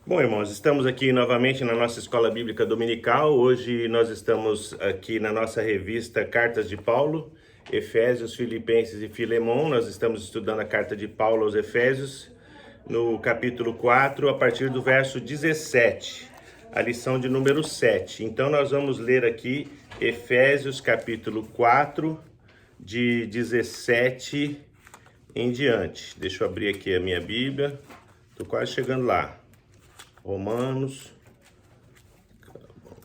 Bom, irmãos, estamos aqui novamente na nossa escola bíblica dominical. Hoje nós estamos aqui na nossa revista Cartas de Paulo, Efésios, Filipenses e Filemon. Nós estamos estudando a carta de Paulo aos Efésios, no capítulo 4, a partir do verso 17, a lição de número 7. Então nós vamos ler aqui Efésios capítulo 4, de 17 em diante. Deixa eu abrir aqui a minha Bíblia. Estou quase chegando lá. Romanos,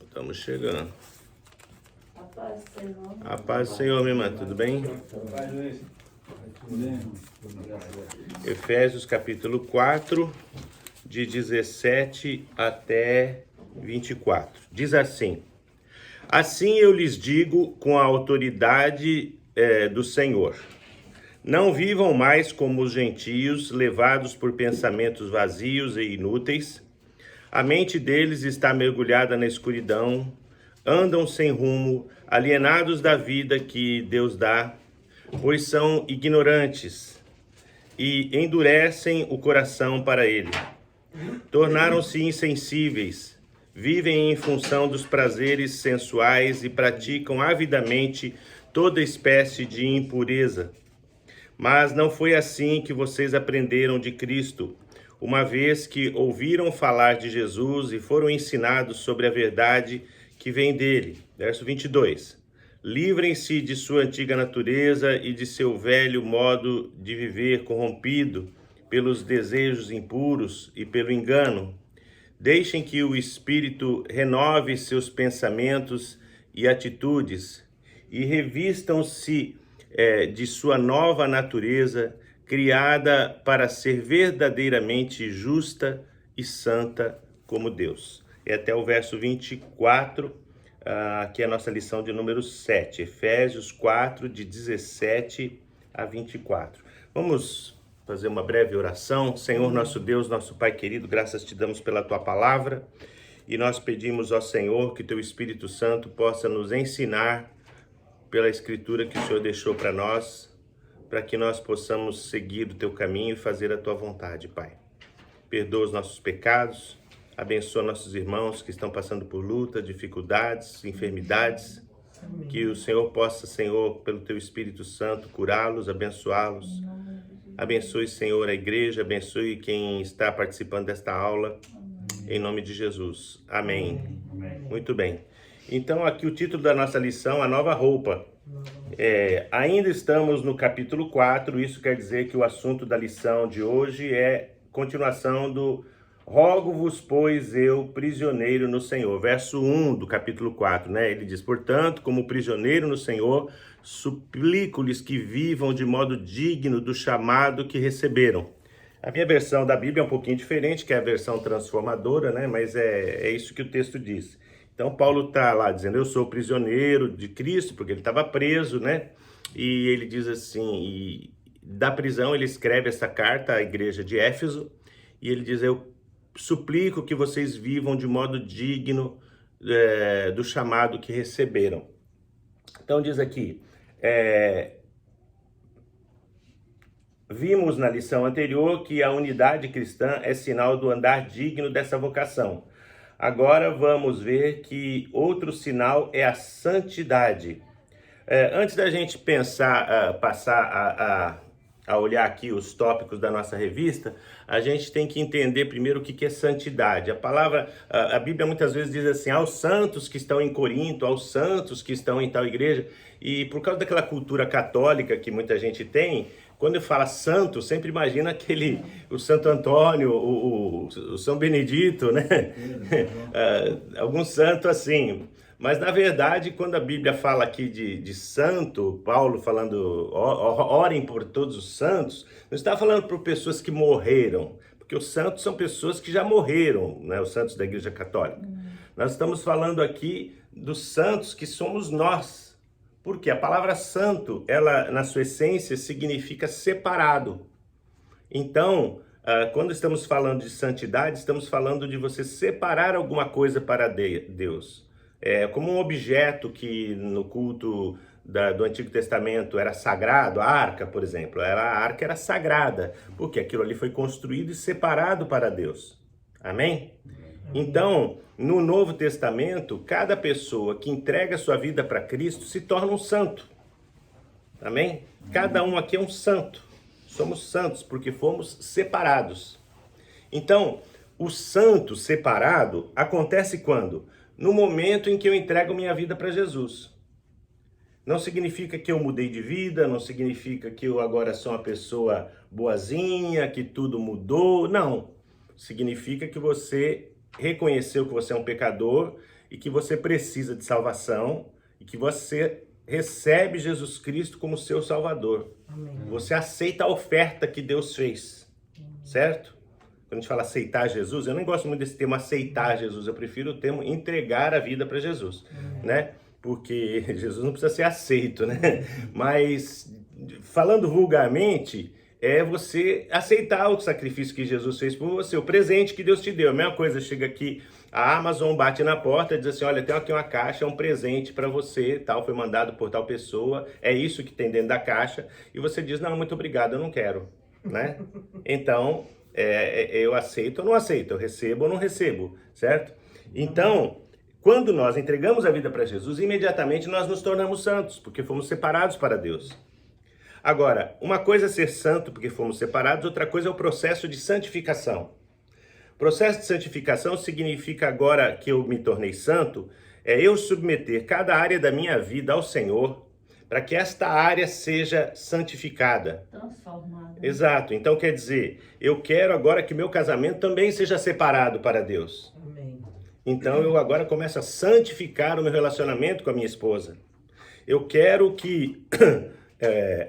estamos chegando. A paz do Senhor. A paz do Senhor, minha irmã, tudo bem? Efésios capítulo 4, de 17 até 24. Diz assim: Assim eu lhes digo com a autoridade do Senhor. Não vivam mais como os gentios, levados por pensamentos vazios e inúteis. A mente deles está mergulhada na escuridão, andam sem rumo, alienados da vida que Deus dá, pois são ignorantes e endurecem o coração para ele. Tornaram-se insensíveis, vivem em função dos prazeres sensuais e praticam avidamente toda espécie de impureza. Mas não foi assim que vocês aprenderam de Cristo, uma vez que ouviram falar de Jesus e foram ensinados sobre a verdade que vem dele. Verso 22. Livrem-se de sua antiga natureza e de seu velho modo de viver corrompido pelos desejos impuros e pelo engano. Deixem que o Espírito renove seus pensamentos e atitudes e revistam-se de sua nova natureza, criada para ser verdadeiramente justa e santa como Deus. E até o verso 24, aqui é a nossa lição de número 7, Efésios 4, de 17 a 24. Vamos fazer uma breve oração. Senhor, nosso Deus, nosso Pai querido, graças te damos pela tua palavra e nós pedimos ao Senhor que teu Espírito Santo possa nos ensinar pela escritura que o Senhor deixou para nós, para que nós possamos seguir o teu caminho e fazer a tua vontade, Pai. Perdoa os nossos pecados, abençoa nossos irmãos que estão passando por luta, dificuldades, enfermidades, que o Senhor possa, Senhor, pelo teu Espírito Santo, curá-los, abençoá-los. Abençoe, Senhor, a igreja, abençoe quem está participando desta aula, em nome de Jesus. Amém. Muito bem. Então, aqui o título da nossa lição, a nova roupa. Ainda estamos no capítulo 4, isso quer dizer que o assunto da lição de hoje é continuação do Rogo-vos, pois eu, prisioneiro no Senhor. Verso 1 do capítulo 4, né? Ele diz, portanto, como prisioneiro no Senhor, suplico-lhes que vivam de modo digno do chamado que receberam. A minha versão da Bíblia é um pouquinho diferente, que é a versão transformadora, né? Mas é isso que o texto diz. Então, Paulo está lá dizendo, eu sou prisioneiro de Cristo, porque ele estava preso, né? E ele diz assim, e da prisão ele escreve essa carta à igreja de Éfeso, e ele diz, eu suplico que vocês vivam de modo digno do chamado que receberam. Então diz aqui, vimos na lição anterior que a unidade cristã é sinal do andar digno dessa vocação. Agora vamos ver que outro sinal é a santidade. Antes da gente passar a olhar aqui os tópicos da nossa revista, a gente tem que entender primeiro o que é santidade. A Bíblia muitas vezes diz assim, aos santos que estão em Corinto, aos santos que estão em tal igreja, e por causa daquela cultura católica que muita gente tem, quando fala santo, sempre imagina o Santo Antônio, o São Benedito, né? Algum santo assim. Mas, na verdade, quando a Bíblia fala aqui de santo, Paulo falando, orem por todos os santos, não está falando por pessoas que morreram, porque os santos são pessoas que já morreram, né? Os santos da Igreja Católica. Nós estamos falando aqui dos santos que somos nós. Porque a palavra santo, ela, na sua essência, significa separado. Então, quando estamos falando de santidade, estamos falando de você separar alguma coisa para Deus. Como um objeto que no culto do Antigo Testamento era sagrado, a arca, por exemplo, a arca era sagrada, porque aquilo ali foi construído e separado para Deus. Amém? Então, no Novo Testamento, cada pessoa que entrega sua vida para Cristo se torna um santo. Amém? Cada um aqui é um santo. Somos santos porque fomos separados. Então, o santo separado acontece quando? No momento em que eu entrego minha vida para Jesus. Não significa que eu mudei de vida, não significa que eu agora sou uma pessoa boazinha, que tudo mudou. Não. Significa que você reconheceu que você é um pecador e que você precisa de salvação e que você recebe Jesus Cristo como seu Salvador. Amém. Você aceita a oferta que Deus fez, certo? Quando a gente fala aceitar Jesus, eu não gosto muito desse termo aceitar Jesus, eu prefiro o termo entregar a vida para Jesus, né? Porque Jesus não precisa ser aceito, né? Mas, falando vulgarmente, é você aceitar o sacrifício que Jesus fez por você, o presente que Deus te deu. A mesma coisa, chega aqui, a Amazon bate na porta e diz assim, olha, tem aqui uma caixa, é um presente para você, tal, foi mandado por tal pessoa, é isso que tem dentro da caixa, e você diz, não, muito obrigado, eu não quero, né? Então, eu aceito ou não aceito, eu recebo ou não recebo, certo? Então, quando nós entregamos a vida para Jesus, imediatamente nós nos tornamos santos, porque fomos separados para Deus. Agora, uma coisa é ser santo porque fomos separados, outra coisa é o processo de santificação. O processo de santificação significa agora que eu me tornei santo, é eu submeter cada área da minha vida ao Senhor, para que esta área seja santificada. Transformado. Exato. Então quer dizer, eu quero agora que meu casamento também seja separado para Deus. Amém. Então eu agora começo a santificar o meu relacionamento com a minha esposa. Eu quero que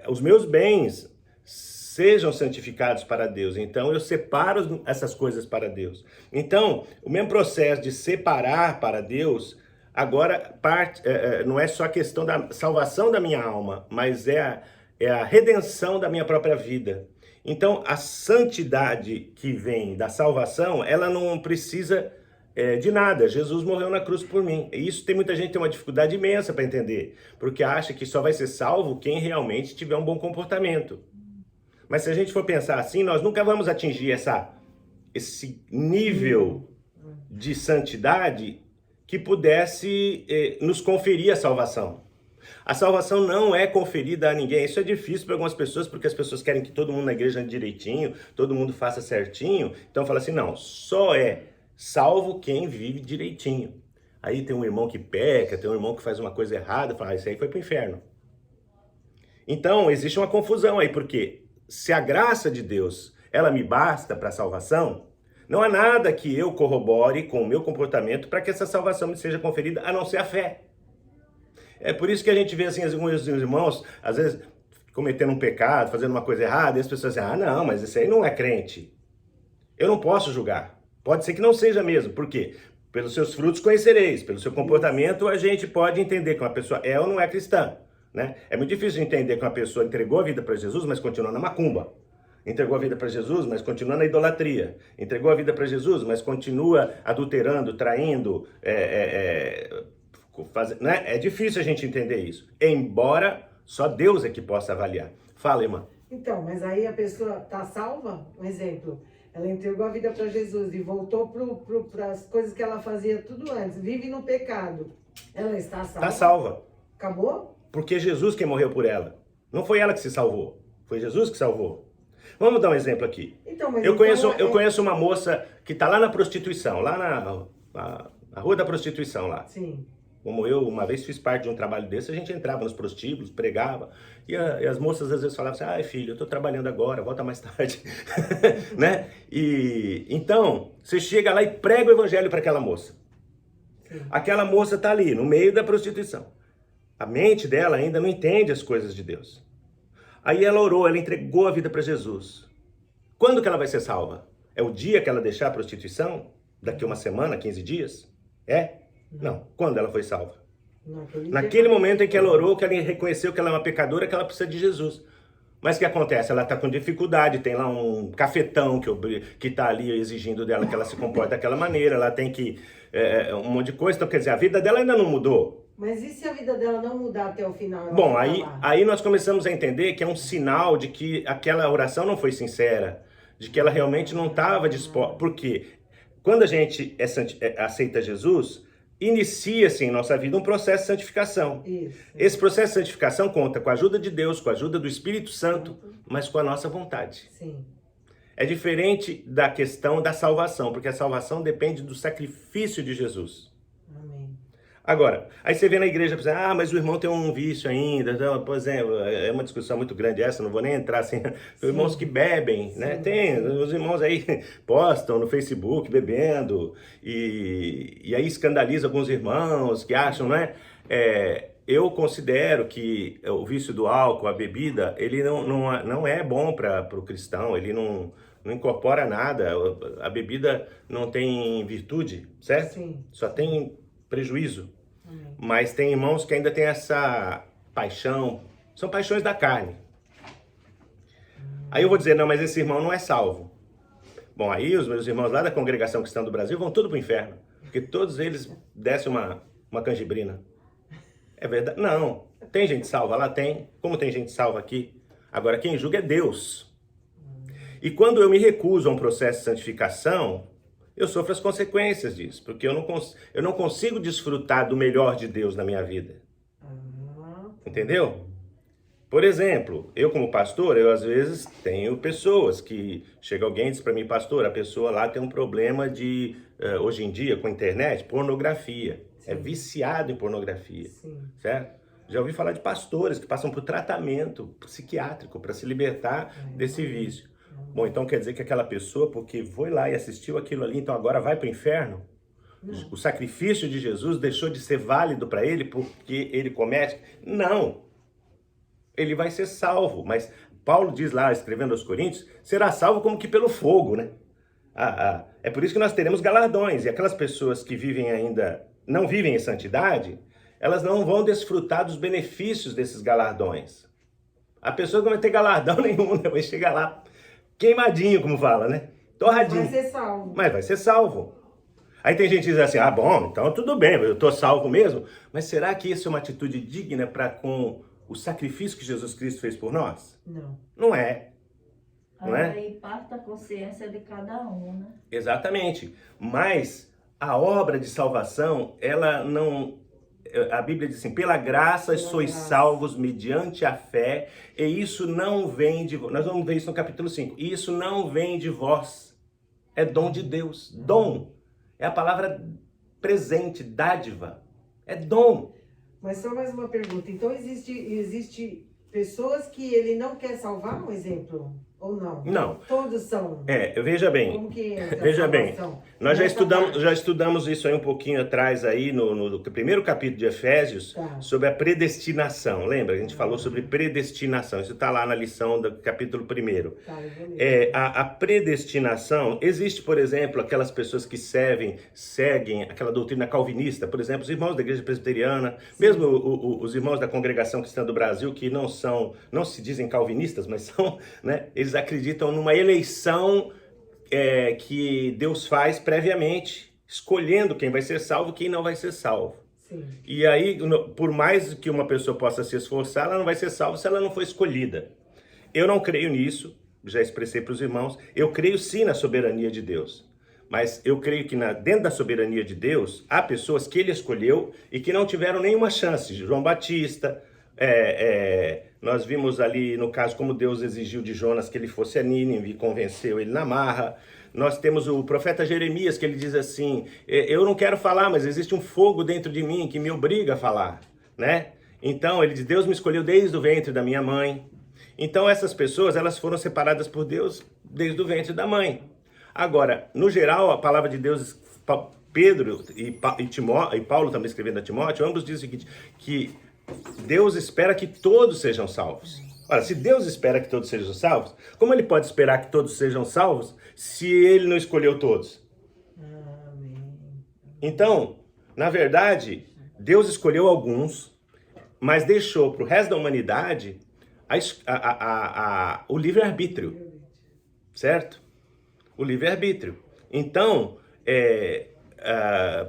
os meus bens sejam santificados para Deus. Então eu separo essas coisas para Deus. Então, o mesmo processo de separar para Deus, agora não é só a questão da salvação da minha alma, mas é a redenção da minha própria vida. Então, a santidade que vem da salvação, ela não precisa de nada. Jesus morreu na cruz por mim. E isso muita gente tem uma dificuldade imensa para entender, porque acha que só vai ser salvo quem realmente tiver um bom comportamento. Mas se a gente for pensar assim, nós nunca vamos atingir esse nível de santidade que pudesse nos conferir a salvação. A salvação não é conferida a ninguém. Isso é difícil para algumas pessoas, porque as pessoas querem que todo mundo na igreja ande direitinho, todo mundo faça certinho. Então fala assim, não, só é salvo quem vive direitinho. Aí tem um irmão que peca, tem um irmão que faz uma coisa errada, fala, isso aí foi para o inferno. Então existe uma confusão aí, porque se a graça de Deus, ela me basta para a salvação, não há nada que eu corrobore com o meu comportamento para que essa salvação me seja conferida, a não ser a fé. É por isso que a gente vê assim, alguns irmãos, às vezes, cometendo um pecado, fazendo uma coisa errada, e as pessoas dizem, não, mas esse aí não é crente. Eu não posso julgar. Pode ser que não seja mesmo. Por quê? Pelos seus frutos conhecereis, pelo seu comportamento a gente pode entender que uma pessoa é ou não é cristã. Né? É muito difícil de entender que uma pessoa entregou a vida para Jesus, mas continua na macumba. Entregou a vida para Jesus, mas continua na idolatria. Entregou a vida para Jesus, mas continua adulterando, traindo, né? É difícil a gente entender isso. Embora só Deus é que possa avaliar. Fala, irmã. Então, mas aí a pessoa está salva? Um exemplo, ela entregou a vida para Jesus e voltou para as coisas que ela fazia tudo antes. Vive no pecado. Ela está salva? Está salva. Acabou? Porque Jesus quem morreu por ela. Não foi ela que se salvou. Foi Jesus que salvou. Vamos dar um exemplo aqui. Então, mas eu conheço uma moça que está lá na prostituição, lá na rua da prostituição lá. Sim. Como eu uma vez fiz parte de um trabalho desse, a gente entrava nos prostíbulos, pregava, e as moças às vezes falavam assim, ai filho, eu estou trabalhando agora, volta mais tarde. Né? E então, você chega lá e prega o evangelho para aquela moça. Sim. Aquela moça está ali, no meio da prostituição. A mente dela ainda não entende as coisas de Deus. Aí ela orou, ela entregou a vida para Jesus. Quando que ela vai ser salva? É o dia que ela deixar a prostituição? Daqui uma semana, 15 dias? É? Não. Quando ela foi salva? Naquele momento em que ela orou, que ela reconheceu que ela é uma pecadora, que ela precisa de Jesus. Mas o que acontece? Ela está com dificuldade, tem lá um cafetão que está ali exigindo dela que ela se comporte daquela maneira, ela tem que... um monte de coisa, então quer dizer, a vida dela ainda não mudou. Mas e se a vida dela não mudar até o final? Bom, aí nós começamos a entender que é um sinal de que aquela oração não foi sincera, de que ela realmente não estava disposta. Por quê? quando a gente aceita Jesus, inicia-se em nossa vida um processo de santificação. Isso. Esse processo de santificação conta com a ajuda de Deus, com a ajuda do Espírito Santo, mas com a nossa vontade. Sim. É diferente da questão da salvação, porque a salvação depende do sacrifício de Jesus. Amém. Agora, aí você vê na igreja, mas o irmão tem um vício ainda, então, por exemplo, é uma discussão muito grande essa, não vou nem entrar assim, irmãos que bebem, né? Tem, os irmãos aí postam no Facebook bebendo, e aí escandaliza alguns irmãos que acham, né? Eu considero que o vício do álcool, a bebida, ele não é bom para o cristão, ele não incorpora nada, a bebida não tem virtude, certo? Sim. Só tem prejuízo. Amém. Mas tem irmãos que ainda têm essa paixão, são paixões da carne. Aí eu vou dizer, não, mas esse irmão não é salvo. Bom, aí os meus irmãos lá da Congregação Cristã do Brasil vão tudo pro inferno, porque todos eles descem uma canjibrina. É verdade? Não. Tem gente salva lá? Tem. Como tem gente salva aqui? Agora, quem julga é Deus. E quando eu me recuso a um processo de santificação, eu sofro as consequências disso, porque eu não consigo desfrutar do melhor de Deus na minha vida. Entendeu? Por exemplo, eu como pastor, eu às vezes tenho pessoas que... Chega alguém e diz para mim, pastor, a pessoa lá tem um problema de, hoje em dia, com a internet, pornografia. Sim. É viciado em pornografia. Sim. Certo? Já ouvi falar de pastores que passam por tratamento psiquiátrico para se libertar desse vício. Bom, então quer dizer que aquela pessoa, porque foi lá e assistiu aquilo ali, então agora vai para o inferno? Não. O sacrifício de Jesus deixou de ser válido para ele porque ele comete? Não. Ele vai ser salvo, mas Paulo diz lá, escrevendo aos Coríntios, será salvo como que pelo fogo, né? É por isso que nós teremos galardões, e aquelas pessoas que vivem ainda, não vivem em santidade, elas não vão desfrutar dos benefícios desses galardões. A pessoa não vai ter galardão nenhum, né? Vai chegar lá queimadinho, como fala, né? Torradinho. Vai ser salvo. Mas vai ser salvo. Aí tem gente que diz assim, bom, então tudo bem, eu tô salvo mesmo. Mas será que isso é uma atitude digna para com o sacrifício que Jesus Cristo fez por nós? Não. Não é. Não é? Aí parte da consciência de cada um, né? Exatamente. Mas a obra de salvação, ela não... A Bíblia diz assim, pela graça sois salvos mediante a fé, e isso não vem de vós. Nós vamos ver isso no capítulo 5. E isso não vem de vós. É dom de Deus. Dom. É a palavra presente, dádiva. É dom. Mas só mais uma pergunta. Então existe pessoas que ele não quer salvar, um exemplo? Ou não? Não. Todos são. Veja bem. Como que é Veja bem. Nós já estudamos isso aí um pouquinho atrás aí no primeiro capítulo de Efésios, sobre a predestinação. Lembra? A gente falou sobre predestinação. Isso está lá na lição do capítulo 1. A predestinação, existe, por exemplo, aquelas pessoas que seguem aquela doutrina calvinista, por exemplo, os irmãos da igreja presbiteriana, mesmo os irmãos da Congregação Cristã do Brasil, que não se dizem calvinistas, mas são, né? Eles acreditam numa eleição que Deus faz previamente, escolhendo quem vai ser salvo e quem não vai ser salvo. Sim. E aí, por mais que uma pessoa possa se esforçar, ela não vai ser salva se ela não for escolhida. Eu não creio nisso, já expressei para os irmãos. Eu creio sim na soberania de Deus. Mas eu creio que dentro da soberania de Deus, há pessoas que ele escolheu e que não tiveram nenhuma chance. João Batista... nós vimos ali, no caso, como Deus exigiu de Jonas que ele fosse a Nínive e convenceu ele na marra. Nós temos o profeta Jeremias, que ele diz assim, eu não quero falar, mas existe um fogo dentro de mim que me obriga a falar, né? Então, ele diz, Deus me escolheu desde o ventre da minha mãe. Então, essas pessoas, elas foram separadas por Deus desde o ventre da mãe. Agora, no geral, a palavra de Deus, Pedro e Paulo também escrevendo a Timóteo, ambos dizem o seguinte, que Deus espera que todos sejam salvos. Ora, se Deus espera que todos sejam salvos, como ele pode esperar que todos sejam salvos se ele não escolheu todos? Então, na verdade, Deus escolheu alguns, mas deixou para o resto da humanidade o livre-arbítrio, certo? O livre-arbítrio. Então,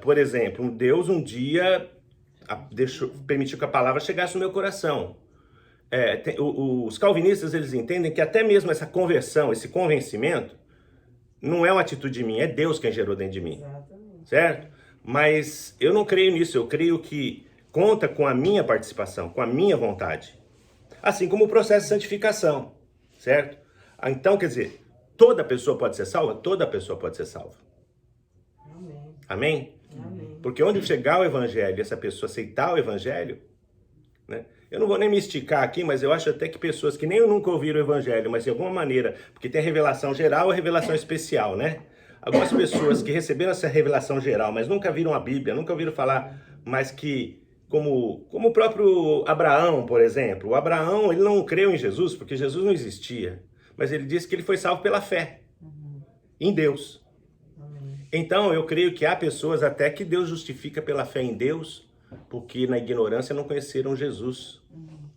por exemplo, Deus um dia... permitiu que a palavra chegasse no meu coração. Os calvinistas, eles entendem que até mesmo essa conversão, esse convencimento, não é uma atitude minha, é Deus quem gerou dentro de mim, Exatamente. certo? Mas eu não creio nisso, eu creio que conta com a minha participação, com a minha vontade. Assim como o processo de santificação, certo? Então, quer dizer, toda pessoa pode ser salva? Toda pessoa pode ser salva. Amém. Amém? Amém. Porque onde chegar o evangelho, essa pessoa aceitar o evangelho, né? Eu não vou nem me esticar aqui, mas eu acho até que pessoas que nem nunca ouviram o evangelho, mas de alguma maneira, porque tem a revelação geral e a revelação especial, né? Algumas pessoas que receberam essa revelação geral, mas nunca viram a Bíblia, nunca ouviram falar, mas que, como o próprio Abraão, por exemplo, o Abraão, ele não creu em Jesus, porque Jesus não existia, mas ele disse que ele foi salvo pela fé em Deus. Amém. Então, eu creio que há pessoas até que Deus justifica pela fé em Deus, porque na ignorância não conheceram Jesus,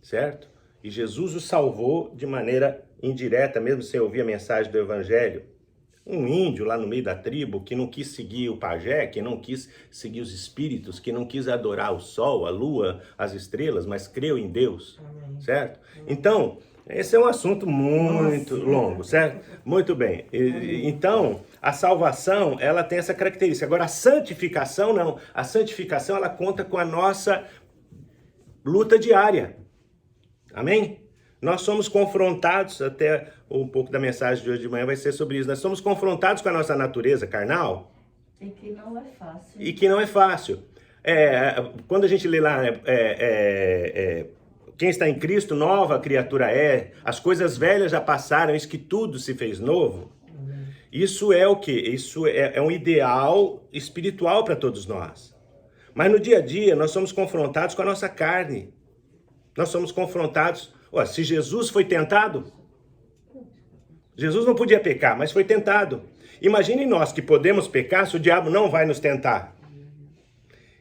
certo? E Jesus os salvou de maneira indireta, mesmo sem ouvir a mensagem do evangelho. Um índio lá no meio da tribo que não quis seguir o pajé, que não quis seguir os espíritos, que não quis adorar o sol, a lua, as estrelas, mas creu em Deus, Amém. certo? Então, esse é um assunto muito longo, certo? Muito bem. Então, a salvação, ela tem essa característica. Agora, a santificação, não. A santificação, ela conta com a nossa luta diária. Amém? Nós somos confrontados, até um pouco da mensagem de hoje de manhã vai ser sobre isso. Nós somos confrontados com a nossa natureza carnal E que não é fácil. e que não é fácil. Quando a gente lê lá, quem está em Cristo, nova criatura é, as coisas velhas já passaram, eis que tudo se fez novo. Isso é o quê? Isso é um ideal espiritual para todos nós. Mas no dia a dia, nós somos confrontados com a nossa carne. Nós somos confrontados... se Jesus foi tentado, Jesus não podia pecar, mas foi tentado. Imagine nós que podemos pecar se o diabo não vai nos tentar.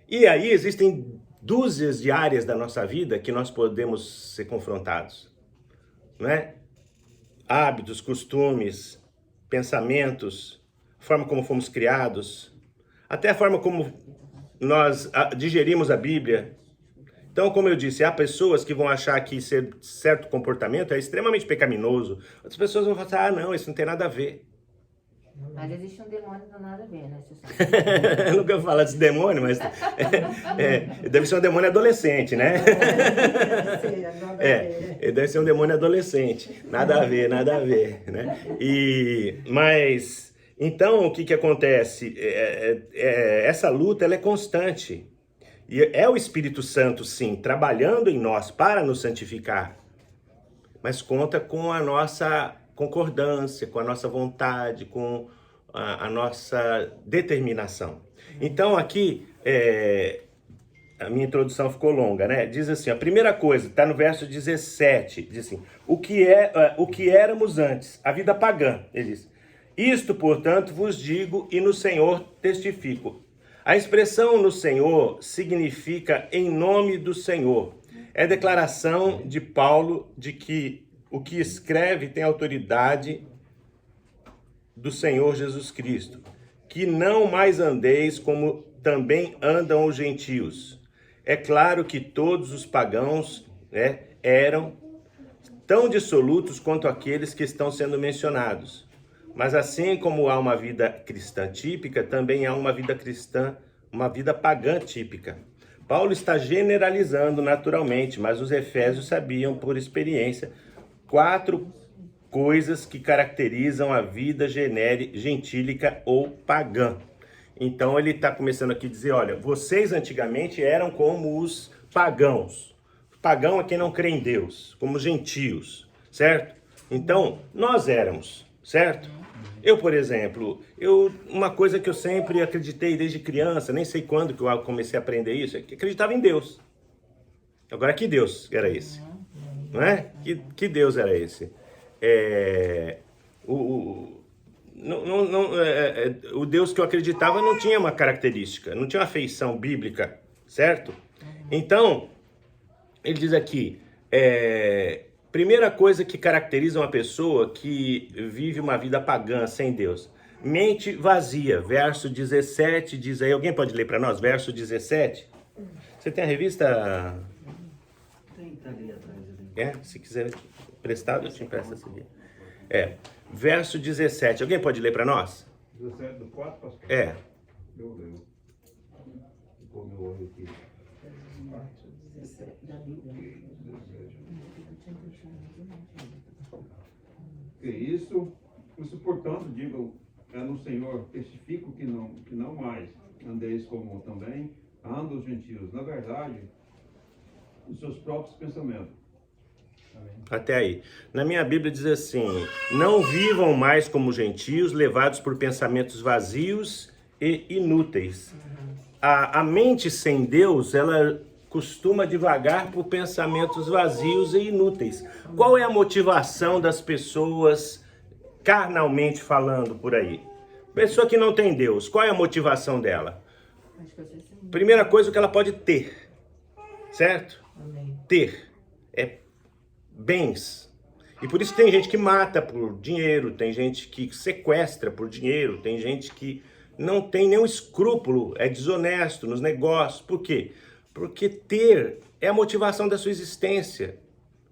E aí existem dúzias de áreas da nossa vida que nós podemos ser confrontados, não é? Hábitos, costumes, pensamentos, a forma como fomos criados, até a forma como nós digerimos a Bíblia. Então, como eu disse, há pessoas que vão achar que certo comportamento é extremamente pecaminoso. Outras pessoas vão falar, não, isso não tem nada a ver. Mas existe um demônio que não tem nada a ver, né? Você sabe. Eu nunca vou falar desse demônio, mas deve ser um demônio adolescente, né? Deve ser um demônio adolescente. Nada a ver, né? Mas, então, o que acontece? Essa luta, ela é constante. E é o Espírito Santo, sim, trabalhando em nós para nos santificar. Mas conta com a nossa concordância, com a nossa vontade, com a nossa determinação. Então aqui, a minha introdução ficou longa, né? Diz assim, a primeira coisa, está no verso 17, diz assim, o que éramos antes, a vida pagã, ele diz. Isto, portanto, vos digo e no Senhor testifico. A expressão no Senhor significa em nome do Senhor. É declaração de Paulo de que o que escreve tem autoridade do Senhor Jesus Cristo. Que não mais andeis como também andam os gentios. É claro que todos os pagãos eram tão dissolutos quanto aqueles que estão sendo mencionados. Mas assim como há uma vida cristã típica, também há uma vida cristã, uma vida pagã típica. Paulo está generalizando naturalmente, mas os efésios sabiam por experiência 4 coisas que caracterizam a vida gentílica ou pagã. Então ele está começando aqui a dizer, olha, vocês antigamente eram como os pagãos. Pagão é quem não crê em Deus, como gentios, certo? Então, nós éramos, certo? Eu, por exemplo, uma coisa que eu sempre acreditei desde criança, nem sei quando que eu comecei a aprender isso, é que acreditava em Deus. Agora, que Deus era esse? Não é? Que Deus era esse? O Deus que eu acreditava não tinha uma característica, não tinha uma feição bíblica, certo? Então, ele diz aqui, primeira coisa que caracteriza uma pessoa que vive uma vida pagã sem Deus, mente vazia, verso 17, diz aí, alguém pode ler para nós, verso 17? Você tem a revista? Tem, tá ali atrás. Se quiser emprestado, eu te empresto essa aqui. Verso 17. Alguém pode ler para nós? 17 do 4, pastor? É. Eu leio. Vou meu olho aqui. Da Bíblia. Que isso, portanto, digo, no Senhor, testifico que não mais andeis como também andam os gentios. Na verdade, os seus próprios pensamentos. Até aí. Na minha Bíblia diz assim: não vivam mais como gentios, levados por pensamentos vazios e inúteis. A mente sem Deus, ela costuma divagar por pensamentos vazios e inúteis. Qual é a motivação das pessoas, carnalmente falando por aí? Pessoa que não tem Deus, qual é a motivação dela? Acho que você sim. Primeira coisa que ela pode ter, certo? Amém. Ter é bens. E por isso tem gente que mata por dinheiro, tem gente que sequestra por dinheiro, tem gente que não tem nenhum escrúpulo, é desonesto nos negócios. Por quê? Porque ter é a motivação da sua existência.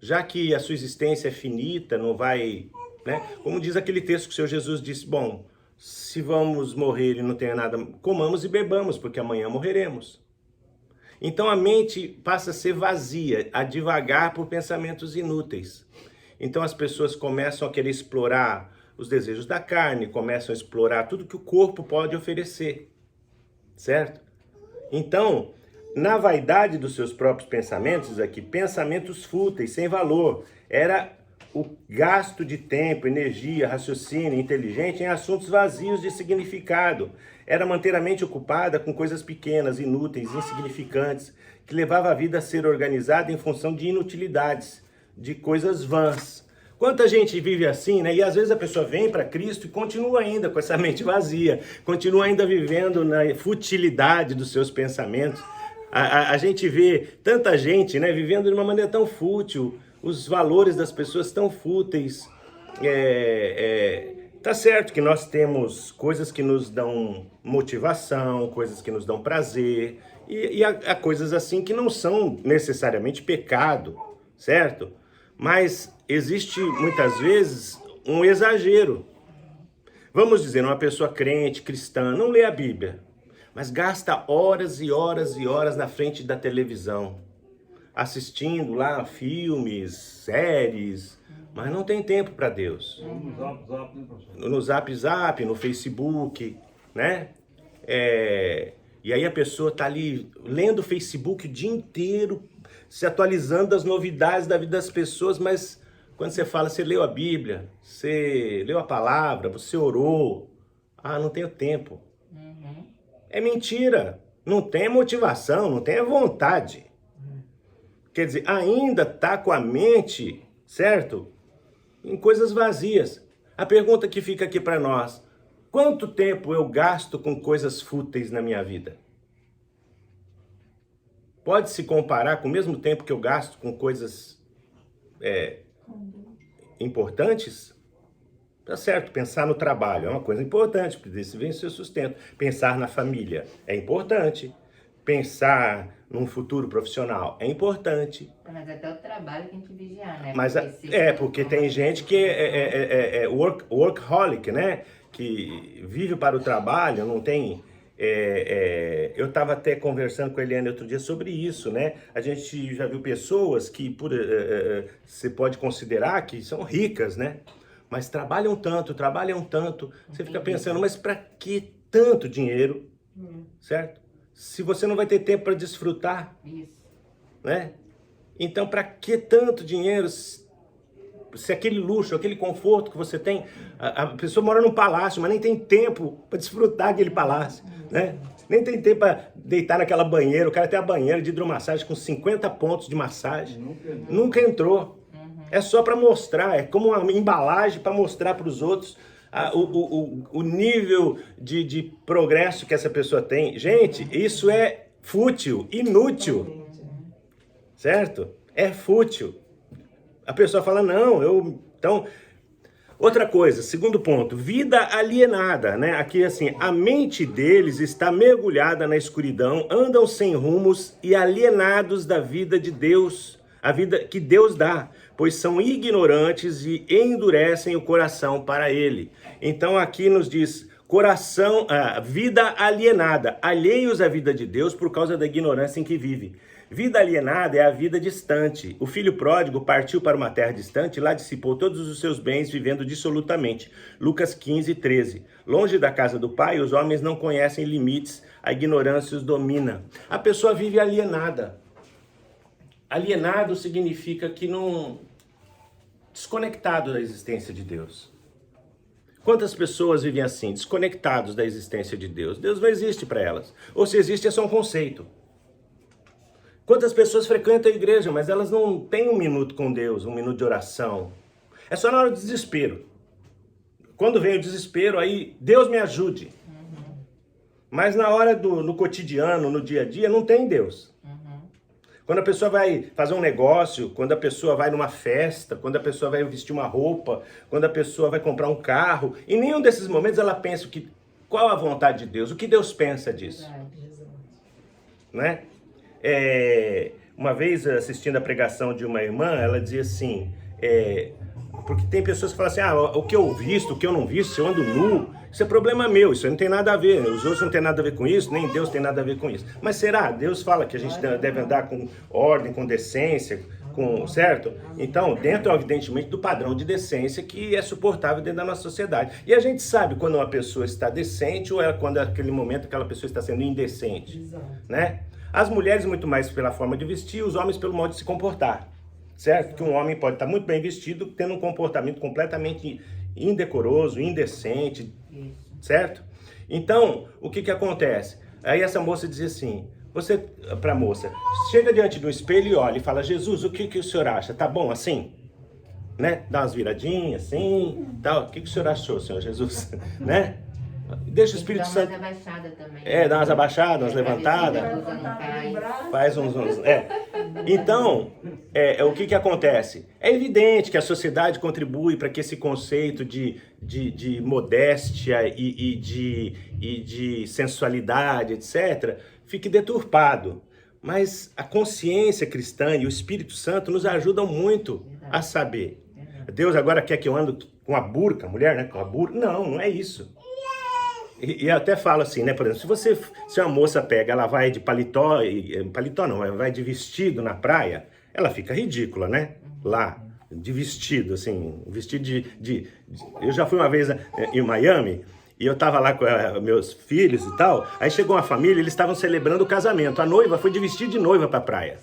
Já que a sua existência é finita, não vai, né? Como diz aquele texto que o Senhor Jesus disse, bom, se vamos morrer e não tem nada, comamos e bebamos, porque amanhã morreremos. Então a mente passa a ser vazia, a divagar por pensamentos inúteis. Então as pessoas começam a querer explorar os desejos da carne, começam a explorar tudo que o corpo pode oferecer, certo? Então, na vaidade dos seus próprios pensamentos, aqui, pensamentos fúteis, sem valor, era o gasto de tempo, energia, raciocínio inteligente em assuntos vazios de significado. Era manter a mente ocupada com coisas pequenas, inúteis, insignificantes, que levava a vida a ser organizada em função de inutilidades, de coisas vãs. Quanta gente vive assim, né? E às vezes a pessoa vem para Cristo e continua ainda com essa mente vazia, continua ainda vivendo na futilidade dos seus pensamentos. A gente vê tanta gente, né, vivendo de uma maneira tão fútil, os valores das pessoas tão fúteis. Tá certo que nós temos coisas que nos dão motivação, coisas que nos dão prazer, e há coisas assim que não são necessariamente pecado, certo? Mas existe muitas vezes um exagero. Vamos dizer, uma pessoa crente, cristã, não lê a Bíblia, mas gasta horas e horas e horas na frente da televisão, assistindo lá filmes, séries, mas não tem tempo para Deus. No Zap Zap, né, pastor? No Zap Zap, no Facebook, né? E aí a pessoa tá ali lendo o Facebook o dia inteiro, se atualizando das novidades da vida das pessoas, mas quando você fala, você leu a Bíblia, você leu a palavra, você orou, não tenho tempo. É mentira, não tem motivação, não tem vontade. Quer dizer, ainda tá com a mente, certo? Em coisas vazias. A pergunta que fica aqui para nós: quanto tempo eu gasto com coisas fúteis na minha vida? Pode se comparar com o mesmo tempo que eu gasto com coisas importantes? Tá certo, pensar no trabalho é uma coisa importante, porque desse vem o seu sustento. Pensar na família é importante. Pensar num futuro profissional é importante. Mas até o trabalho tem que vigiar, né? Mas porque tem gente que é workaholic, né? Que vive para o trabalho, não tem... eu estava até conversando com a Eliane outro dia sobre isso, né? A gente já viu pessoas que você pode considerar que são ricas, né? Mas trabalham tanto. Você fica pensando, mas para que tanto dinheiro, certo? Se você não vai ter tempo para desfrutar, Isso. né? Então, para que tanto dinheiro? Se aquele luxo, aquele conforto que você tem, a pessoa mora num palácio, mas nem tem tempo para desfrutar aquele palácio, né? Nem tem tempo para deitar naquela banheira. O cara tem a banheira de hidromassagem com 50 pontos de massagem. Nunca entrou. É só para mostrar, é como uma embalagem para mostrar para os outros o nível de progresso que essa pessoa tem. Gente, isso é fútil, inútil, certo? É fútil. A pessoa fala, não, então... Outra coisa, segundo ponto, vida alienada, né? Aqui assim, a mente deles está mergulhada na escuridão, andam sem rumos e alienados da vida de Deus, a vida que Deus dá. pois são ignorantes e endurecem o coração para ele. Então aqui nos diz coração, vida alienada, alheios à vida de Deus por causa da ignorância em que vive. Vida alienada é a vida distante. O filho pródigo partiu para uma terra distante e lá dissipou todos os seus bens, vivendo dissolutamente. Lucas 15, 13. Longe da casa do pai, os homens não conhecem limites, a ignorância os domina. A pessoa vive alienada. Alienado significa que não... desconectado da existência de Deus. Quantas pessoas vivem assim, desconectados da existência de Deus? Deus não existe para elas. Ou se existe, é só um conceito. Quantas pessoas frequentam a igreja, mas elas não têm um minuto com Deus, um minuto de oração. É só na hora do desespero. Quando vem o desespero, aí Deus me ajude. Mas na hora no cotidiano, no dia a dia, não tem Deus. Quando a pessoa vai fazer um negócio, quando a pessoa vai numa festa, quando a pessoa vai vestir uma roupa, quando a pessoa vai comprar um carro, em nenhum desses momentos ela pensa qual a vontade de Deus, o que Deus pensa disso. Né? Uma vez assistindo a pregação de uma irmã, ela dizia assim, porque tem pessoas que falam assim, o que eu visto, o que eu não visto, se eu ando nu, isso é problema meu, isso não tem nada a ver, os outros não tem nada a ver com isso, nem Deus tem nada a ver com isso. Mas será? Deus fala que a gente deve andar com ordem, com decência, certo? Então, dentro, evidentemente, do padrão de decência que é suportável dentro da nossa sociedade. E a gente sabe quando uma pessoa está decente ou quando naquele momento aquela pessoa está sendo indecente, né? As mulheres muito mais pela forma de vestir, os homens pelo modo de se comportar, certo? Que um homem pode estar muito bem vestido, tendo um comportamento completamente indecoroso, indecente, certo? Então, o que acontece? Aí essa moça dizia assim, pra moça, chega diante do espelho e olha e fala, Jesus, o que o senhor acha? Tá bom assim? Né? Dá umas viradinhas assim, tal. O que o senhor achou, Senhor Jesus? Né? Deixa o Espírito Santo... Dá umas abaixadas também. Dá umas abaixadas, umas levantadas. Faz uns... Então, o que acontece? É evidente que a sociedade contribui para que esse conceito de modéstia e de sensualidade, etc., fique deturpado. Mas a consciência cristã e o Espírito Santo nos ajudam muito a saber. Deus agora quer que eu ando com a burca, mulher, né? Com a burca. Não é isso. E eu até falo assim, né, por exemplo, se uma moça pega, ela vai de paletó não, ela vai de vestido na praia, ela fica ridícula, né, lá, de vestido, assim, vestido eu já fui uma vez em Miami, e eu tava lá com meus filhos e tal, aí chegou uma família, eles estavam celebrando o casamento, a noiva foi de vestido de noiva pra praia.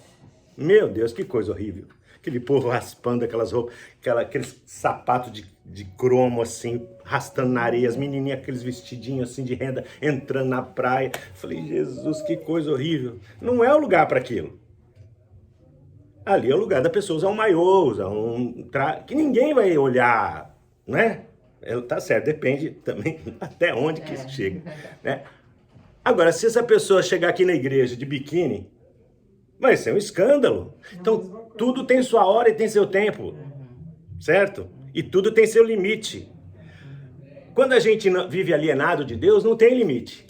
Meu Deus, que coisa horrível. Aquele povo raspando aquelas roupas, aqueles sapatos de cromo assim, arrastando na areia, as menininhas, aqueles vestidinhos assim de renda, entrando na praia. Falei, Jesus, que coisa horrível. Não é o lugar para aquilo. Ali é o lugar da pessoa usar um maiô, usar que ninguém vai olhar, né? Tá certo, depende também até onde que isso chega, né? Agora, se essa pessoa chegar aqui na igreja de biquíni, vai ser um escândalo. Então, tudo tem sua hora e tem seu tempo, certo? E tudo tem seu limite. Quando a gente vive alienado de Deus, não tem limite.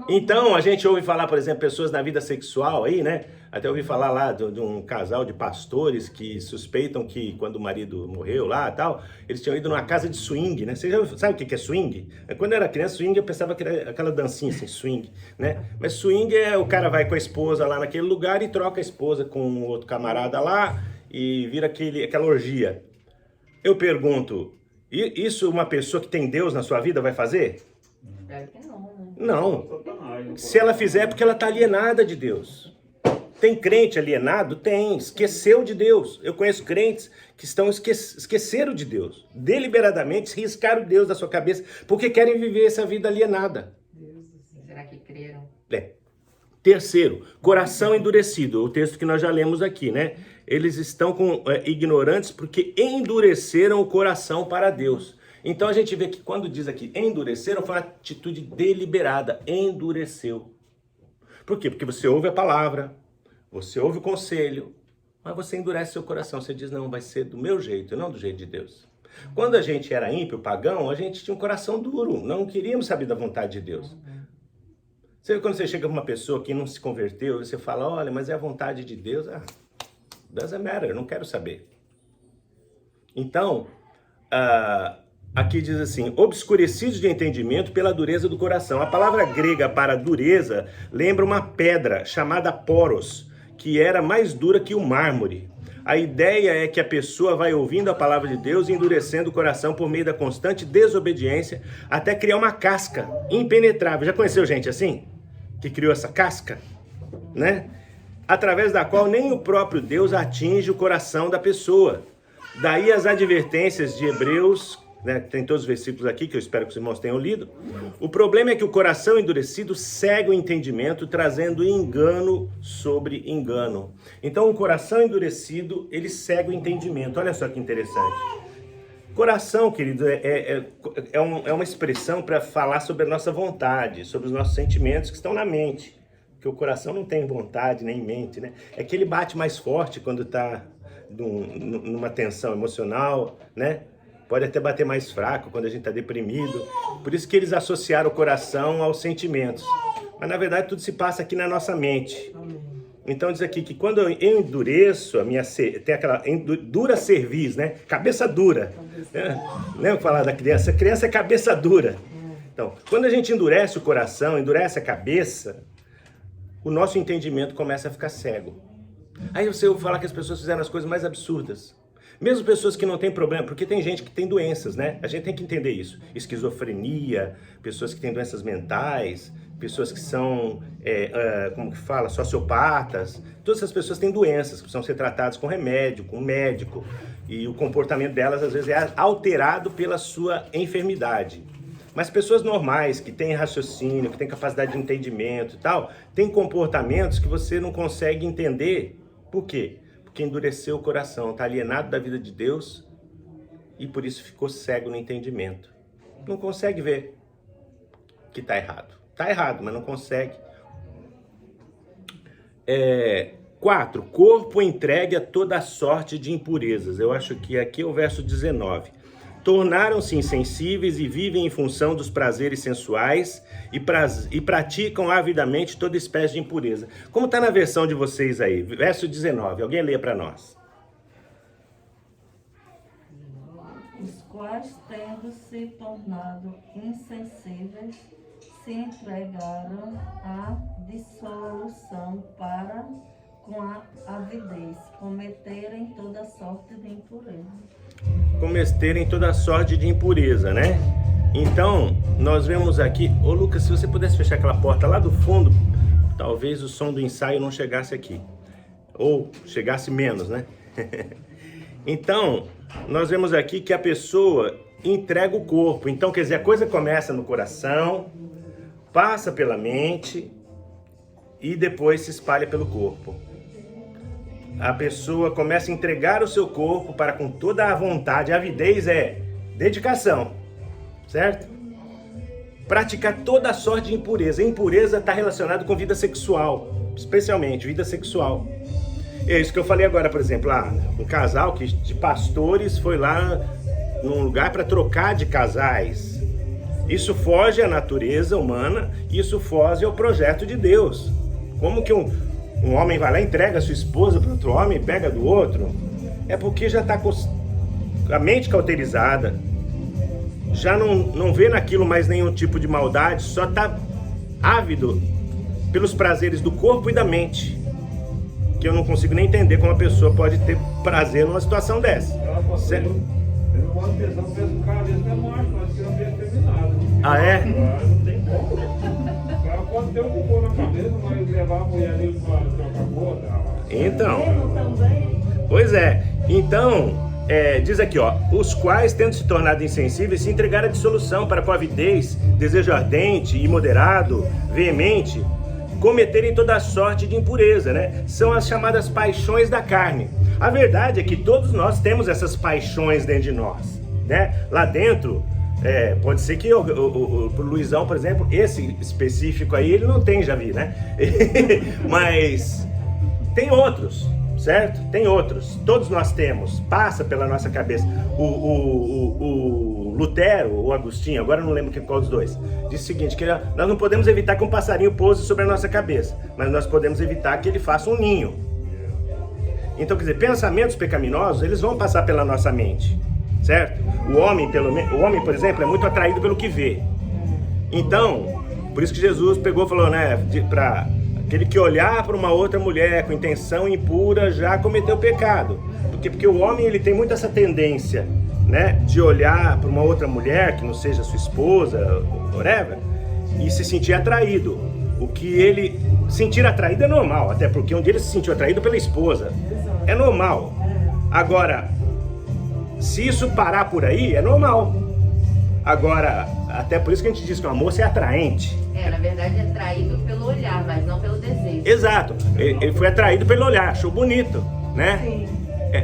Então, a gente ouve falar, por exemplo, pessoas na vida sexual aí, né? Até ouvi falar lá de um casal de pastores que suspeitam que quando o marido morreu lá e tal, eles tinham ido numa casa de swing, né? Você já sabe o que é swing? Quando eu era criança, swing eu pensava que era aquela dancinha assim, swing, né? Mas swing é o cara vai com a esposa lá naquele lugar e troca a esposa com outro camarada lá e vira aquela orgia. Eu pergunto, isso uma pessoa que tem Deus na sua vida vai fazer? Espero que não, né? Não. Se ela fizer é porque ela está alienada de Deus. Tem crente alienado? Tem. Esqueceu de Deus. Eu conheço crentes que esqueceram de Deus. Deliberadamente riscaram Deus da sua cabeça porque querem viver essa vida alienada. Será que creram? Terceiro, coração endurecido. O texto que nós já lemos aqui, né? Eles estão ignorantes porque endureceram o coração para Deus. Então a gente vê que quando diz aqui endureceram, foi uma atitude deliberada. Endureceu. Por quê? Porque você ouve a palavra, você ouve o conselho, mas você endurece seu coração. Você diz, não, vai ser do meu jeito, não do jeito de Deus. Quando a gente era ímpio, pagão, a gente tinha um coração duro. Não queríamos saber da vontade de Deus. Você, quando você chega para uma pessoa que não se converteu, você fala, olha, mas é a vontade de Deus. Doesn't matter, eu não quero saber. Então, aqui diz assim, obscurecidos de entendimento pela dureza do coração. A palavra grega para dureza lembra uma pedra chamada poros, que era mais dura que o mármore. A ideia é que a pessoa vai ouvindo a palavra de Deus e endurecendo o coração por meio da constante desobediência até criar uma casca impenetrável. Já conheceu gente assim? Que criou essa casca? Né? Através da qual nem o próprio Deus atinge o coração da pessoa. Daí as advertências de Hebreus, né, tem todos os versículos aqui que eu espero que os irmãos tenham lido. O problema é que o coração endurecido cega o entendimento, trazendo engano sobre engano. Então o coração endurecido, ele cega o entendimento. Olha só que interessante. Coração, querido, é uma expressão para falar sobre a nossa vontade, sobre os nossos sentimentos que estão na mente. Porque o coração não tem vontade nem mente, né? É que ele bate mais forte quando está numa tensão emocional, né? Pode até bater mais fraco quando a gente está deprimido. Por isso que eles associaram o coração aos sentimentos. Mas na verdade tudo se passa aqui na nossa mente. Então diz aqui que quando eu endureço, tem aquela dura cerviz, né? Cabeça dura. Lembra falar da criança? A criança é cabeça dura. Então, quando a gente endurece o coração, endurece a cabeça, o nosso entendimento começa a ficar cego. Aí você ouve falar que as pessoas fizeram as coisas mais absurdas. Mesmo pessoas que não têm problema, porque tem gente que tem doenças, né? A gente tem que entender isso. Esquizofrenia, pessoas que têm doenças mentais, pessoas que são, como que fala, sociopatas. Todas essas pessoas têm doenças que precisam ser tratadas com remédio, com médico. E o comportamento delas, às vezes, é alterado pela sua enfermidade. Mas pessoas normais, que têm raciocínio, que têm capacidade de entendimento e tal, têm comportamentos que você não consegue entender. Por quê? Porque endureceu o coração, está alienado da vida de Deus e por isso ficou cego no entendimento. Não consegue ver que está errado. Está errado, mas não consegue. 4. Corpo entregue a toda sorte de impurezas. Eu acho que aqui é o verso 19. Tornaram-se insensíveis e vivem em função dos prazeres sensuais e praticam avidamente toda espécie de impureza. Como está na versão de vocês aí? Verso 19. Alguém lê para nós. Os quais, tendo se tornado insensíveis, se entregaram à dissolução para, com a avidez, cometerem toda sorte de impureza. Cometerem toda sorte de impureza, né? Então, nós vemos aqui... Ô Lucas, se você pudesse fechar aquela porta lá do fundo, talvez o som do ensaio não chegasse aqui. Ou chegasse menos, né? Então, nós vemos aqui que a pessoa entrega o corpo. Então, quer dizer, a coisa começa no coração, passa pela mente e depois se espalha pelo corpo. A pessoa começa a entregar o seu corpo para com toda a vontade. A avidez é dedicação, certo? Praticar toda a sorte de impureza. A impureza está relacionada com vida sexual, especialmente vida sexual. É isso que eu falei agora, por exemplo, um casal de pastores foi lá num lugar para trocar de casais. Isso foge à natureza humana, isso foge ao projeto de Deus. Como que um homem vai lá e entrega a sua esposa para outro homem e pega do outro? É porque já está com a mente cauterizada, já não vê naquilo mais nenhum tipo de maldade, só está ávido pelos prazeres do corpo e da mente. Que eu não consigo nem entender como a pessoa pode ter prazer numa situação dessa. Eu não gosto de pensar, penso, cara, desse é macho, mas que eu não vejo terminado. Ah, é? Não tem como. O cara pode ter um cupom na cabeça, mas levar a mulher dele para trocar gota. Então, Também. pois é. Então, diz aqui, ó, os quais, tendo se tornado insensíveis, se entregaram à dissolução para com avidez, desejo ardente, imoderado, veemente, cometerem toda a sorte de impureza, né? São as chamadas paixões da carne. A verdade é que todos nós temos essas paixões dentro de nós, né? Lá dentro, pode ser que o Luizão, por exemplo, esse específico aí, ele não tem, já vi, né? Mas tem outros, certo? Tem outros. Todos nós temos. Passa pela nossa cabeça. O Lutero, ou Agostinho, agora eu não lembro qual dos dois, disse o seguinte, que nós não podemos evitar que um passarinho pouse sobre a nossa cabeça, mas nós podemos evitar que ele faça um ninho. Então, quer dizer, pensamentos pecaminosos, eles vão passar pela nossa mente, certo? O homem, por exemplo, é muito atraído pelo que vê. Então, por isso que Jesus pegou e falou, né, para aquele que olhar para uma outra mulher com intenção impura já cometeu pecado. Porque o homem, ele tem muito essa tendência, né, de olhar para uma outra mulher que não seja sua esposa, whatever, e se sentir atraído. O que ele sentir atraído é normal, até porque um dia ele se sentiu atraído pela esposa. É normal. Agora, se isso parar por aí, é normal. Agora, até por isso que a gente diz que uma moça é atraente. Na verdade é atraído pelo olhar, mas não pelo desejo. Exato. Ele foi atraído pelo olhar, achou bonito, né? Sim.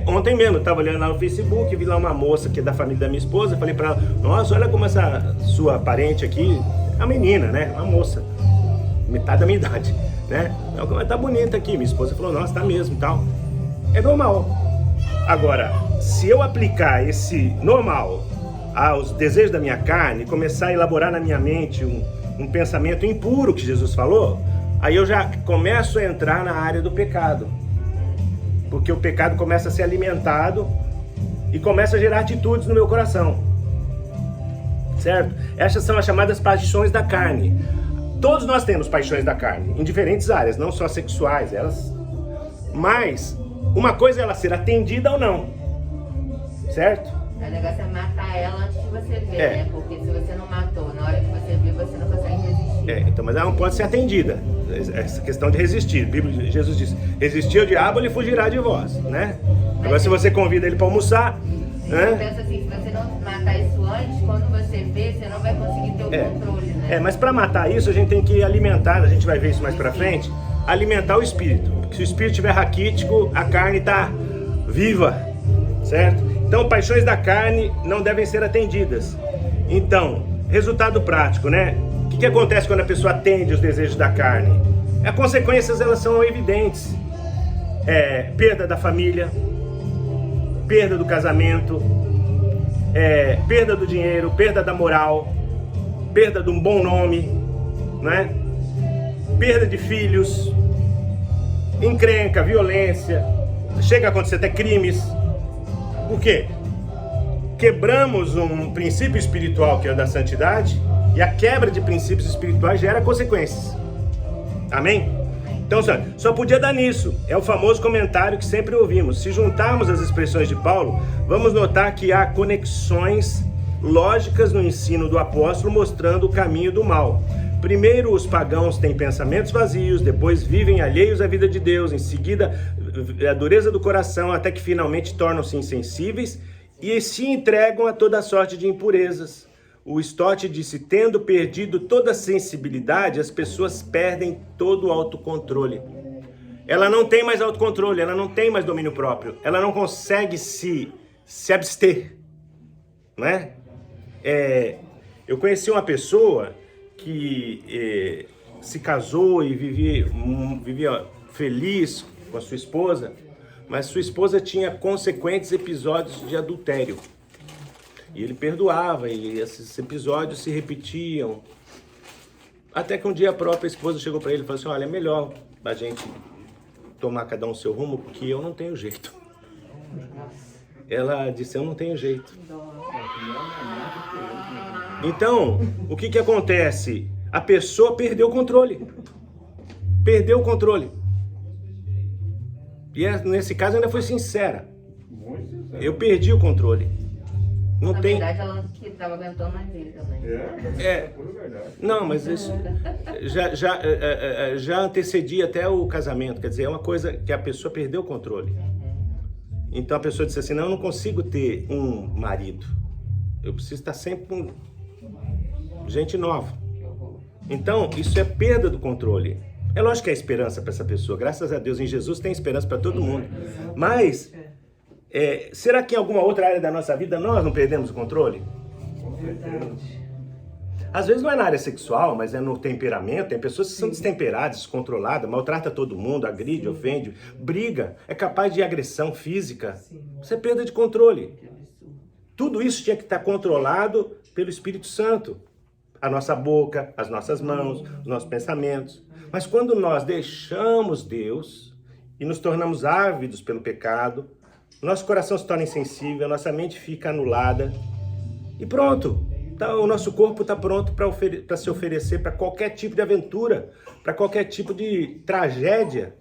Ontem mesmo, eu tava olhando lá no Facebook, vi lá uma moça que é da família da minha esposa, falei pra ela, nossa, olha como essa sua parente aqui, a menina, né? Uma moça, metade da minha idade, né? Ela, como tá bonita aqui. Minha esposa falou, nossa, tá mesmo, tal. É normal. Agora, se eu aplicar esse normal aos desejos da minha carne, começar a elaborar na minha mente um pensamento impuro que Jesus falou, aí eu já começo a entrar na área do pecado. Porque o pecado começa a ser alimentado e começa a gerar atitudes no meu coração. Certo? Essas são as chamadas paixões da carne. Todos nós temos paixões da carne, em diferentes áreas, não só sexuais, elas. Mas uma coisa é ela ser atendida ou não. Certo? O negócio é matar ela antes de você ver, né? Porque se você não matou, na hora que você viu, você não consegue resistir. Então, mas ela não pode ser atendida. Essa questão de resistir. Jesus diz, resistir ao diabo, ele fugirá de vós, né? Agora, se você convida ele para almoçar, né? Eu penso assim, se você não matar isso antes, quando você vê, você não vai conseguir ter o controle, né? Mas para matar isso, a gente tem que alimentar, a gente vai ver isso mais para frente, alimentar o espírito. Porque se o espírito estiver raquítico, a carne está viva, certo? Então, paixões da carne não devem ser atendidas. Então, resultado prático, né? O que acontece quando a pessoa atende os desejos da carne? As consequências, elas são evidentes. Perda da família, perda do casamento, perda do dinheiro, perda da moral, perda de um bom nome, né? Perda de filhos, encrenca, violência, chega a acontecer até crimes. Por quê? Quebramos um princípio espiritual que é o da santidade, e a quebra de princípios espirituais gera consequências. Amém? Então, só podia dar nisso. É o famoso comentário que sempre ouvimos. Se juntarmos as expressões de Paulo, vamos notar que há conexões lógicas no ensino do apóstolo mostrando o caminho do mal. Primeiro, os pagãos têm pensamentos vazios, depois vivem alheios à vida de Deus, em seguida, a dureza do coração, até que finalmente tornam-se insensíveis e se entregam a toda sorte de impurezas. O Stott disse, tendo perdido toda a sensibilidade, as pessoas perdem todo o autocontrole. Ela não tem mais autocontrole, ela não tem mais domínio próprio, ela não consegue se abster, né? Eu conheci uma pessoa que se casou e vivia feliz com a sua esposa, mas sua esposa tinha consequentes episódios de adultério. E ele perdoava, e esses episódios se repetiam. Até que um dia a própria esposa chegou para ele e falou assim, olha, é melhor a gente tomar cada um o seu rumo, porque eu não tenho jeito. Ela disse, eu não tenho jeito. Então, o que acontece? A pessoa perdeu o controle. Perdeu o controle. E nesse caso ainda foi sincera. Eu perdi o controle. Não Na tem... verdade, ela que estava aguentando mais ele também. Não, mas isso já antecedia até o casamento. Quer dizer, é uma coisa que a pessoa perdeu o controle. Então a pessoa disse assim, não, eu não consigo ter um marido. Eu preciso estar sempre com gente nova. Então, isso é perda do controle. É lógico que é esperança para essa pessoa. Graças a Deus, em Jesus tem esperança para todo mundo. Mas... será que em alguma outra área da nossa vida nós não perdemos o controle? Verdade. Às vezes não é na área sexual, mas é no temperamento. Tem pessoas que são destemperadas, descontroladas, maltrata todo mundo, agride, ofende, briga, é capaz de agressão física. Isso é perda de controle. Tudo isso tinha que estar controlado pelo Espírito Santo. A nossa boca, as nossas mãos, os nossos pensamentos. Mas quando nós deixamos Deus e nos tornamos ávidos pelo pecado, nosso coração se torna insensível, nossa mente fica anulada e pronto. Então, o nosso corpo está pronto para se oferecer para qualquer tipo de aventura, para qualquer tipo de tragédia,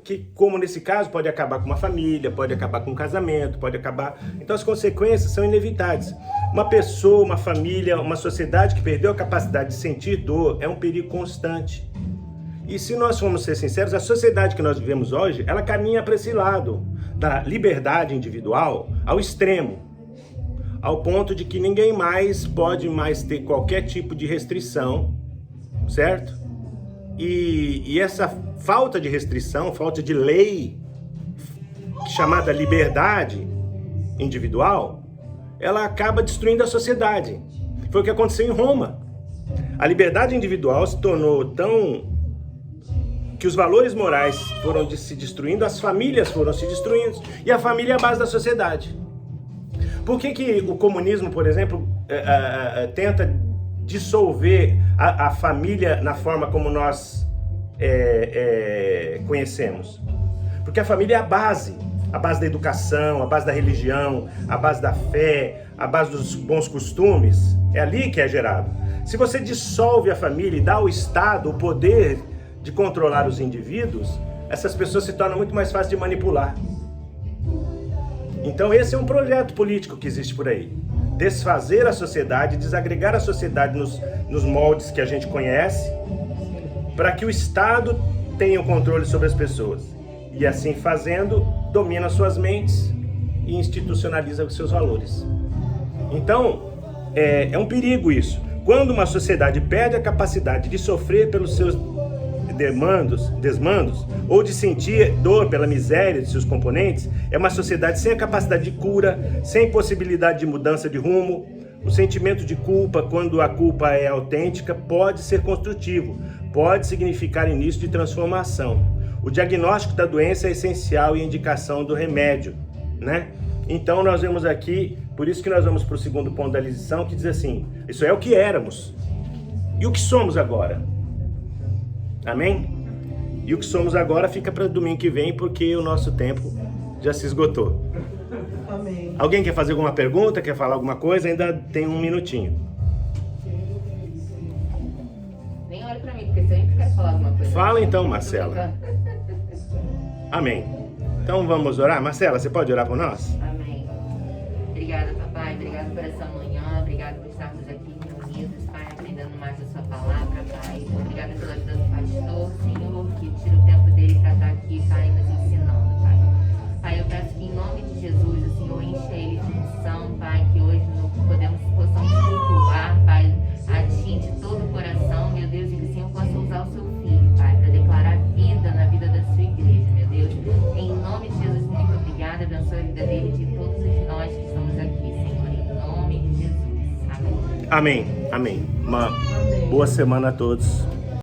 que, como nesse caso, pode acabar com uma família, pode acabar com um casamento, pode acabar... Então, as consequências são inevitáveis. Uma pessoa, uma família, uma sociedade que perdeu a capacidade de sentir dor é um perigo constante. E se nós formos ser sinceros, a sociedade que nós vivemos hoje, ela caminha para esse lado da liberdade individual ao extremo, ao ponto de que ninguém mais pode mais ter qualquer tipo de restrição, certo? E essa falta de restrição, falta de lei, chamada liberdade individual, ela acaba destruindo a sociedade. Foi o que aconteceu em Roma. A liberdade individual se tornou tão... que os valores morais foram se destruindo, as famílias foram se destruindo, e a família é a base da sociedade. Por que o comunismo, por exemplo, tenta dissolver a família na forma como nós conhecemos? Porque a família é a base da educação, a base da religião, a base da fé, a base dos bons costumes. É ali que é gerado. Se você dissolve a família e dá ao Estado o poder de controlar os indivíduos, essas pessoas se tornam muito mais fáceis de manipular. Então esse é um projeto político que existe por aí. Desfazer a sociedade, desagregar a sociedade nos moldes que a gente conhece, para que o Estado tenha o controle sobre as pessoas. E assim fazendo, domina suas mentes e institucionaliza os seus valores. Então, é um perigo isso. Quando uma sociedade perde a capacidade de sofrer pelos seus desmandos, ou de sentir dor pela miséria de seus componentes, é uma sociedade sem a capacidade de cura, sem possibilidade de mudança de rumo. O sentimento de culpa, quando a culpa é autêntica, pode ser construtivo, pode significar início de transformação. O diagnóstico da doença é essencial e indicação do remédio, né? Então nós vemos aqui, por isso que nós vamos para o segundo ponto da lição, que diz assim: isso é o que éramos. E o que somos agora? Amém? E o que somos agora fica para domingo que vem, porque o nosso tempo já se esgotou. Amém. Alguém quer fazer alguma pergunta? Quer falar alguma coisa? Ainda tem um minutinho. Nem olhe pra mim, porque você sempre quer falar alguma coisa. Fala então, Marcela. Amém. Então vamos orar? Marcela, você pode orar por nós? Amém. Obrigada, papai. Obrigado por essa manhã. Obrigado por estarmos aqui reunidos, pai, aprendendo mais a sua palavra, pai. Obrigada pela vida do pastor, Senhor, que tira o tempo dele para estar aqui, pai, nos ensinando, pai. Pai, eu peço que em nome de Jesus, o Senhor enche ele de unção, pai, que hoje possamos cultuar, pai, atinge todo o coração, meu Deus, e que o Senhor possa usar o seu filho, pai, para declarar vida na vida da sua igreja, meu Deus. Em nome de Jesus, muito obrigada, abençoe a vida dele e de todos nós que estamos aqui, Senhor, em nome de Jesus. Amém. Amém. Amém. Uma boa semana a todos.